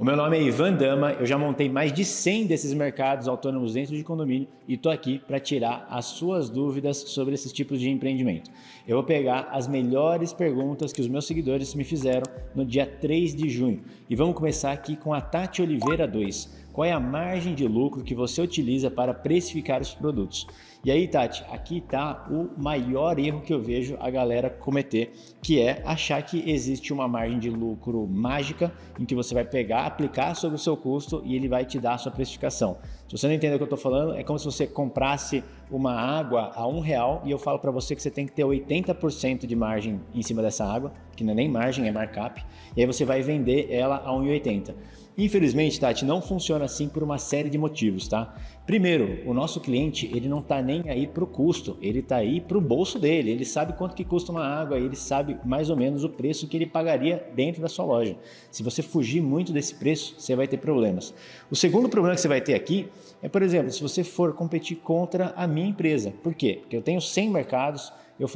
meu nome é Ivan Dama, eu já montei mais de 100 desses mercados autônomos dentro de condomínio e estou aqui para tirar as suas dúvidas sobre esses tipos de empreendimento. Eu vou pegar as melhores perguntas que os meus seguidores me fizeram no dia 3 de junho e vamos começar aqui com a Tati Oliveira 2. Qual é a margem de lucro que você utiliza para precificar os produtos? E aí, Tati, aqui está o maior erro que eu vejo a galera cometer, que é achar que existe uma margem de lucro mágica em que você vai pegar, aplicar sobre o seu custo e ele vai te dar a sua precificação. Se você não entender o que eu estou falando, é como se você comprasse uma água a R$1 e eu falo para você que você tem que ter 80% de margem em cima dessa água, que não é nem margem, é markup, e aí você vai vender ela a R$1,80. Infelizmente, Tati, não funciona assim por uma série de motivos, tá? Primeiro, o nosso cliente, ele não está nem aí para o custo, ele está aí para o bolso dele, ele sabe quanto que custa uma água, ele sabe mais ou menos o preço que ele pagaria dentro da sua loja. Se você fugir muito desse preço, você vai ter problemas. O segundo problema que você vai ter aqui é, por exemplo, se você for competir contra a minha empresa. Por quê? Porque eu tenho 100 mercados, eu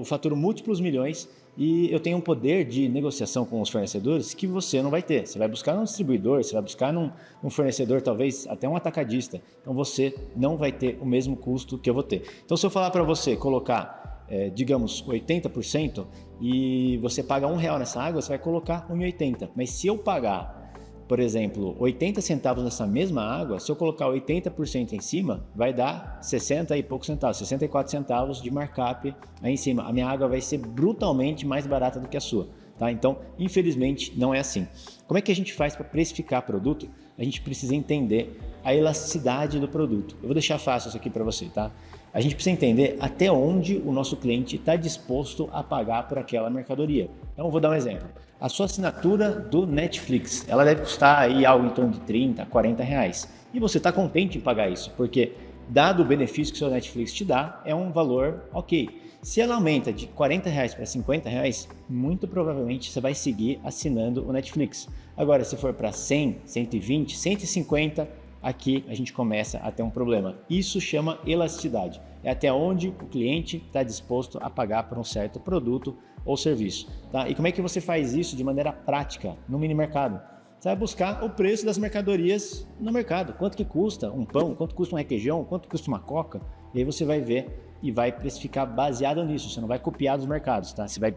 faturo múltiplos milhões e eu tenho um poder de negociação com os fornecedores que você não vai ter. Você vai buscar num distribuidor, você vai buscar num fornecedor, talvez até um atacadista. Então você não vai ter o mesmo custo que eu vou ter. Então se eu falar para você colocar, digamos, 80% e você paga R$1 nessa água, você vai colocar 1,80. Mas se eu pagar, por exemplo, 80 centavos nessa mesma água, se eu colocar 80% em cima, vai dar 60 e poucos centavos, 64 centavos de markup aí em cima. A minha água vai ser brutalmente mais barata do que a sua, tá? Então, infelizmente, não é assim. Como é que a gente faz para precificar produto? A gente precisa entender a elasticidade do produto. Eu vou deixar fácil isso aqui para você, tá? A gente precisa entender até onde o nosso cliente está disposto a pagar por aquela mercadoria. Então, eu vou dar um exemplo. A sua assinatura do Netflix, ela deve custar aí algo em torno de 30, 40 reais. E você está contente em pagar isso, porque dado o benefício que o seu Netflix te dá, é um valor ok. Se ela aumenta de 40 reais para 50 reais, muito provavelmente você vai seguir assinando o Netflix. Agora, se for para 100, 120, 150, aqui a gente começa a ter um problema. Isso chama elasticidade. É até onde o cliente está disposto a pagar por um certo produto ou serviço. Tá? E como é que você faz isso de maneira prática no mini mercado? Você vai buscar o preço das mercadorias no mercado. Quanto que custa um pão, quanto custa um requeijão, quanto custa uma coca. E aí você vai ver e vai precificar baseado nisso. Você não vai copiar dos mercados, tá? Você vai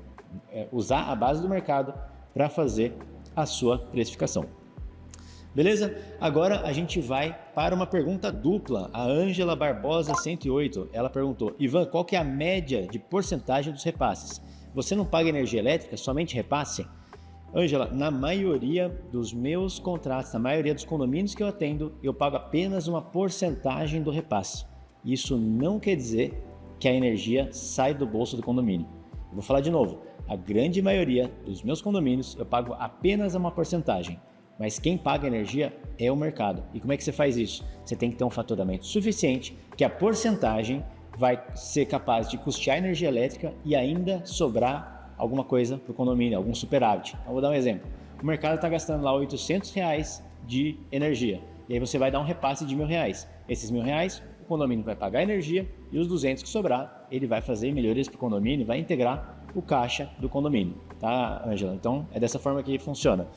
usar a base do mercado para fazer a sua precificação. Beleza? Agora a gente vai para uma pergunta dupla. A Ângela Barbosa 108, ela perguntou: Ivan, qual que é a média de porcentagem dos repasses? Você não paga energia elétrica, somente repasse? Ângela, na maioria dos meus contratos, na maioria dos condomínios que eu atendo, eu pago apenas uma porcentagem do repasse. Isso não quer dizer que a energia sai do bolso do condomínio. Eu vou falar de novo. A grande maioria dos meus condomínios eu pago apenas uma porcentagem. Mas quem paga a energia é o mercado. E como é que você faz isso? Você tem que ter um faturamento suficiente que a porcentagem vai ser capaz de custear a energia elétrica e ainda sobrar alguma coisa para o condomínio, algum superávit. Então, vou dar um exemplo. O mercado está gastando lá R$800 de energia. E aí você vai dar um repasse de R$1.000. Esses R$1.000, o condomínio vai pagar a energia e os 200 que sobrar, ele vai fazer melhorias para o condomínio, vai integrar o caixa do condomínio. Tá, Ângela? Então, é dessa forma que funciona.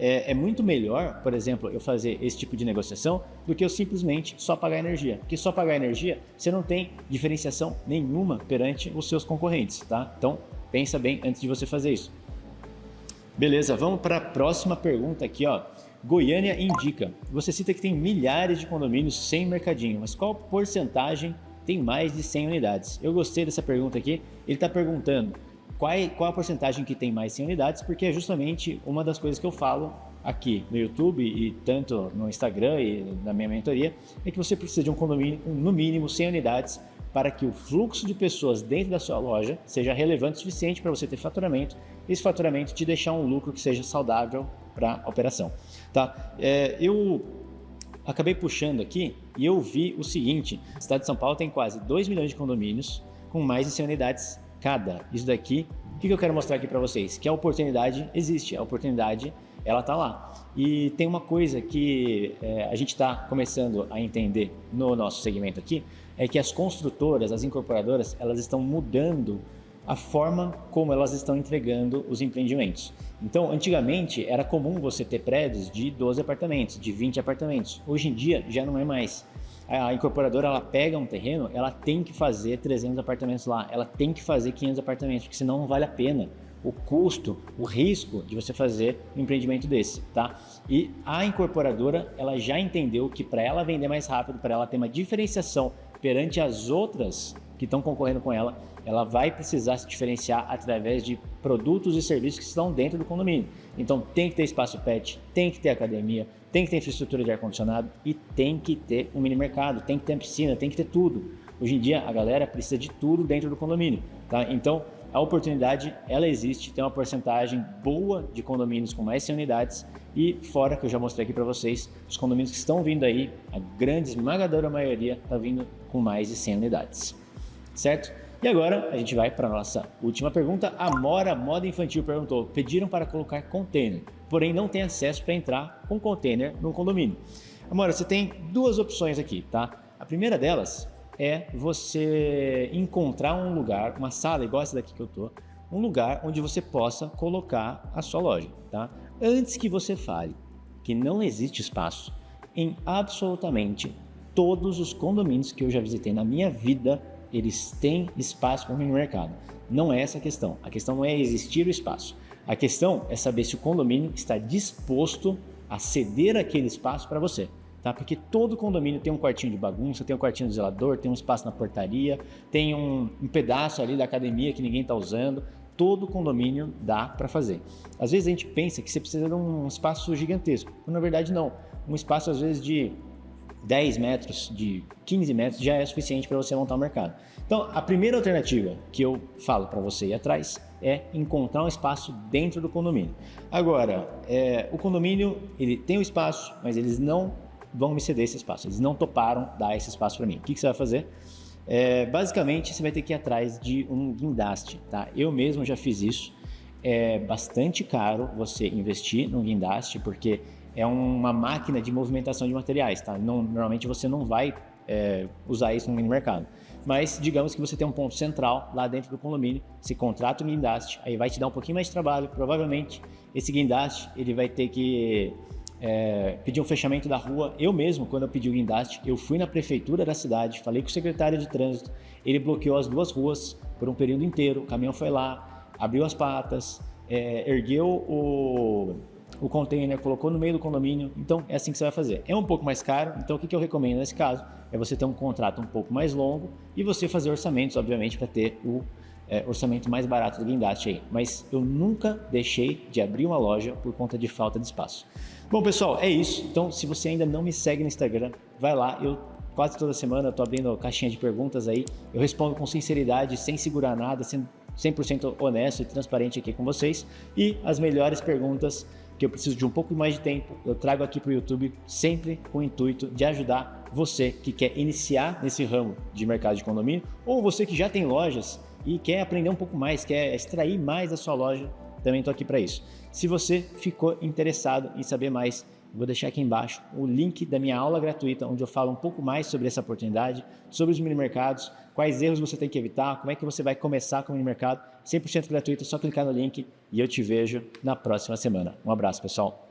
É muito melhor, por exemplo, eu fazer esse tipo de negociação do que eu simplesmente só pagar energia. Porque só pagar energia, você não tem diferenciação nenhuma perante os seus concorrentes, tá? Então, pensa bem antes de você fazer isso. Beleza, vamos para a próxima pergunta aqui, ó. Goiânia indica. Você cita que tem milhares de condomínios sem mercadinho, mas qual porcentagem tem mais de 100 unidades? Eu gostei dessa pergunta aqui. Ele está perguntando qual a porcentagem que tem mais 100 unidades, porque é justamente uma das coisas que eu falo aqui no YouTube e tanto no Instagram e na minha mentoria, é que você precisa de um condomínio com no mínimo 100 unidades para que o fluxo de pessoas dentro da sua loja seja relevante o suficiente para você ter faturamento, esse faturamento te deixar um lucro que seja saudável para a operação. Tá? Eu acabei puxando aqui e eu vi o seguinte: o estado de São Paulo tem quase 2 milhões de condomínios com mais de 100 unidades cada. Isso daqui, o que eu quero mostrar aqui para vocês? Que a oportunidade existe, a oportunidade ela está lá. E tem uma coisa que a gente está começando a entender no nosso segmento aqui, é que as construtoras, as incorporadoras, elas estão mudando a forma como elas estão entregando os empreendimentos. Então, antigamente era comum você ter prédios de 12 apartamentos, de 20 apartamentos. Hoje em dia já não é mais. A incorporadora, ela pega um terreno, ela tem que fazer 300 apartamentos lá, ela tem que fazer 500 apartamentos, porque senão não vale a pena o custo, o risco de você fazer um empreendimento desse, tá? E a incorporadora, ela já entendeu que para ela vender mais rápido, para ela ter uma diferenciação perante as outras que estão concorrendo com ela, ela vai precisar se diferenciar através de produtos e serviços que estão dentro do condomínio. Então tem que ter espaço pet, tem que ter academia, tem que ter infraestrutura de ar-condicionado e tem que ter um mini mercado, tem que ter piscina, tem que ter tudo. Hoje em dia a galera precisa de tudo dentro do condomínio, tá? Então a oportunidade, ela existe, tem uma porcentagem boa de condomínios com mais 100 unidades e fora que eu já mostrei aqui para vocês, os condomínios que estão vindo aí, a grande esmagadora maioria está vindo com mais de 100 unidades, certo? E agora a gente vai para a nossa última pergunta. A Mora Moda Infantil perguntou: pediram para colocar container, porém não tem acesso para entrar com container no condomínio. Amora, você tem duas opções aqui, tá? A primeira delas é você encontrar um lugar, uma sala igual essa daqui que eu tô, um lugar onde você possa colocar a sua loja, tá? Antes que você fale que não existe espaço em absolutamente todos os condomínios que eu já visitei na minha vida, eles têm espaço para o mini mercado. Não é essa a questão. A questão não é existir o espaço. A questão é saber se o condomínio está disposto a ceder aquele espaço para você. Tá? Porque todo condomínio tem um quartinho de bagunça, tem um quartinho do zelador, tem um espaço na portaria, tem um pedaço ali da academia que ninguém está usando. Todo condomínio dá para fazer. Às vezes a gente pensa que você precisa de um espaço gigantesco, mas na verdade não. Um espaço às vezes de 10 metros, de 15 metros já é suficiente para você montar um mercado. Então, a primeira alternativa que eu falo para você ir atrás é encontrar um espaço dentro do condomínio. Agora, o condomínio ele tem o espaço, mas eles não vão me ceder esse espaço. Eles não toparam dar esse espaço para mim. O que você vai fazer? Basicamente, você vai ter que ir atrás de um guindaste, tá? Eu mesmo já fiz isso. É bastante caro você investir num guindaste, porque é uma máquina de movimentação de materiais, tá? Normalmente você não vai usar isso no mini mercado. Mas digamos que você tem um ponto central lá dentro do condomínio, você contrata um guindaste, aí vai te dar um pouquinho mais de trabalho, provavelmente esse guindaste ele vai ter que pedir um fechamento da rua. Eu mesmo, quando eu pedi o guindaste, eu fui na prefeitura da cidade, falei com o secretário de trânsito, ele bloqueou as duas ruas por um período inteiro, o caminhão foi lá, abriu as patas, ergueu o container, colocou no meio do condomínio. Então é assim que você vai fazer. É um pouco mais caro, então o que eu recomendo nesse caso é você ter um contrato um pouco mais longo e você fazer orçamentos, obviamente, para ter o orçamento mais barato do guindaste aí. Mas eu nunca deixei de abrir uma loja por conta de falta de espaço. Bom, pessoal, é isso. Então, se você ainda não me segue no Instagram, vai lá. Eu quase toda semana estou abrindo caixinha de perguntas aí. Eu respondo com sinceridade, sem segurar nada, sendo 100% honesto e transparente aqui com vocês. E as melhores perguntas que eu preciso de um pouco mais de tempo, eu trago aqui para o YouTube, sempre com o intuito de ajudar você que quer iniciar nesse ramo de mercado de condomínio, ou você que já tem lojas e quer aprender um pouco mais, quer extrair mais da sua loja, também estou aqui para isso. Se você ficou interessado em saber mais, vou deixar aqui embaixo o link da minha aula gratuita, onde eu falo um pouco mais sobre essa oportunidade, sobre os mini mercados, quais erros você tem que evitar, como é que você vai começar com o mini mercado, 100% gratuito, é só clicar no link e eu te vejo na próxima semana. Um abraço, pessoal.